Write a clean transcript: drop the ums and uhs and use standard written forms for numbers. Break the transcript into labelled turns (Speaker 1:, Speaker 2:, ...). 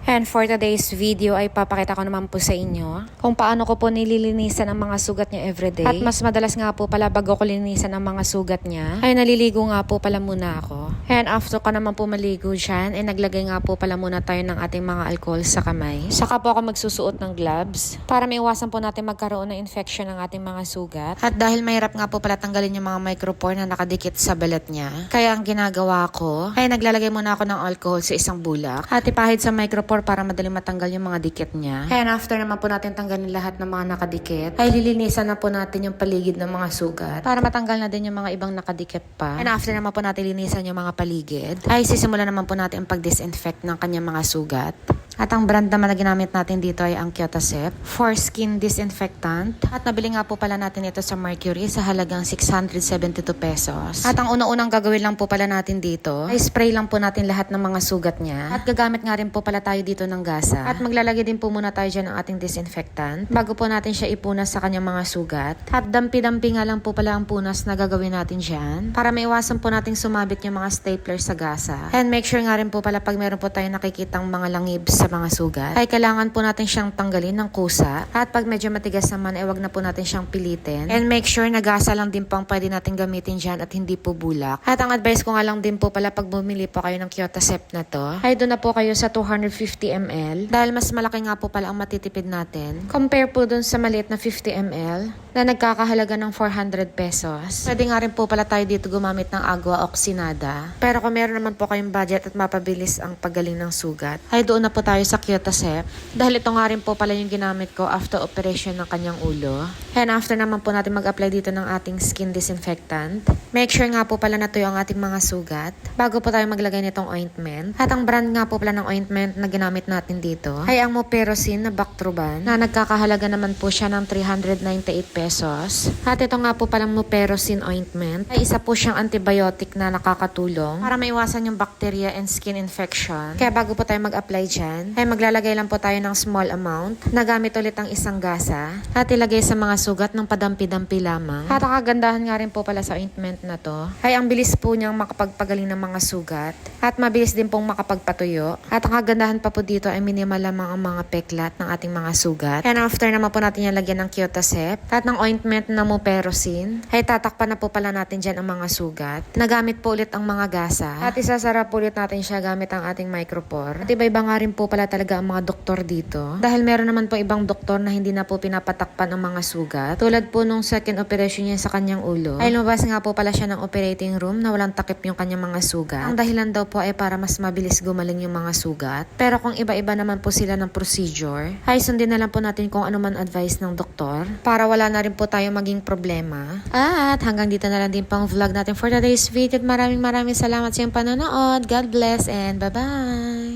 Speaker 1: And for today's video ay papakita ko naman po sa inyo kung paano ko po nililinisan ang mga sugat niya everyday. At mas madalas nga po pala bago ko linisan ang mga sugat niya ay naliligo nga po pala muna ako. And after ko naman po maligo dyan ay naglagay nga po pala muna tayo ng ating mga alcohol sa kamay. Saka po ako magsusuot ng gloves para maiwasan po natin magkaroon ng infection ng ating mga sugat. At dahil mahirap nga po pala tanggalin yung mga micropore na nakadikit sa balat niya, kaya ang ginagawa ko ay naglalagay muna ako ng alcohol sa isang bulak at ipahid sa micropore para madaling matanggal yung mga dikit niya. And after naman po natin tanggalin lahat ng mga nakadikit, ay lilinisan na po natin yung paligid ng mga sugat para matanggal na din yung mga ibang nakadikit pa. And after naman po natin linisan yung mga paligid, ay sisimulan naman po natin ang pag-disinfect ng kanyang mga sugat. At ang brand naman na ginamit natin dito ay ang Kyotasep for skin disinfectant. At nabili nga po pala natin ito sa Mercury sa halagang 672 pesos. At ang una-unang gagawin lang po pala natin dito ay spray lang po natin lahat ng mga sugat niya. At gagamit nga rin po pala tayo dito ng gasa. At maglalagay din po muna tayo dyan ng ating disinfectant bago po natin siya ipunas sa kanyang mga sugat. At dampi-dampi nga lang po pala ang punas na gagawin natin dyan para maiwasan po nating sumabit yung mga stapler sa gasa. And make sure nga rin po pala pag meron po tayong nakikitang mga langib sa mga sugat ay kailangan po natin siyang tanggalin ng kusa. At pag medyo matigas naman ay wag na po natin siyang pilitin. And make sure na gasa lang din po ang pwede natin gamitin dyan at hindi po bulak. At ang advice ko nga lang din po pala pag bumili po kayo ng Kyotasep na to ay doon na po kayo sa 250 ml dahil mas malaki nga po pala ang matitipid natin compare po doon sa maliit na 50 ml na nagkakahalaga ng 400 pesos. Pwede nga rin po pala tayo dito gumamit ng agua oxinada. Pero kung meron naman po kayong budget at mapabilis ang paggaling ng sugat ay doon na po tayo sa Kyotasep dahil ito nga rin po pala yung ginamit ko after operation ng kanyang ulo. And after naman po natin mag-apply dito ng ating skin disinfectant, make sure nga po pala na tuyo ang ating mga sugat bago po tayo maglagay nitong ointment. At ang brand nga po pala ng ointment na ginamit natin dito ay ang Mupirocin na Bactroban na nagkakahalaga naman po siya ng 398 pesos. At ito nga po palang Mupirocin ointment ay isa po siyang antibiotic na nakakatulong para maiwasan yung bacteria and skin infection. Kaya bago po tayo mag-apply dyan, ay maglalagay lang po tayo ng small amount na gamit ulit ang isang gasa at ilagay sa mga sugat ng padampi-dampi lamang. At ang kagandahan nga rin po pala sa ointment na to ay ang bilis po niyang makapagpagaling ng mga sugat at mabilis din pong makapagpatuyo. At ang kagandahan pa po dito ay minimal lamang ang mga peklat ng ating mga sugat. And after naman po natin yung lagyan ng Kyotasep at ng ointment na Mupirocin ay tatakpan na po pala natin dyan ang mga sugat. Nagamit po ulit ang mga gasa at isasara po ulit natin siya gamit ang ating micropore. At iba-iba nga rin po pala talaga ang mga doktor dito dahil meron naman po ibang doktor na hindi na po pinapatakpan ang mga sugat. Tulad po nung second operation niya sa kanyang ulo ay lumabas nga po pala siya ng operating room na walang takip yung kanyang mga sugat. Ang dahilan daw po ay para mas mabilis gumaling yung mga sugat. Pero kung iba-iba naman po sila ng procedure ay sundin na lang po natin kung ano man advice ng doktor para wala na rin po tayo maging problema. At hanggang dito na lang din pang vlog natin for today's video. Maraming salamat sa iyong panonood. God bless and bye-bye!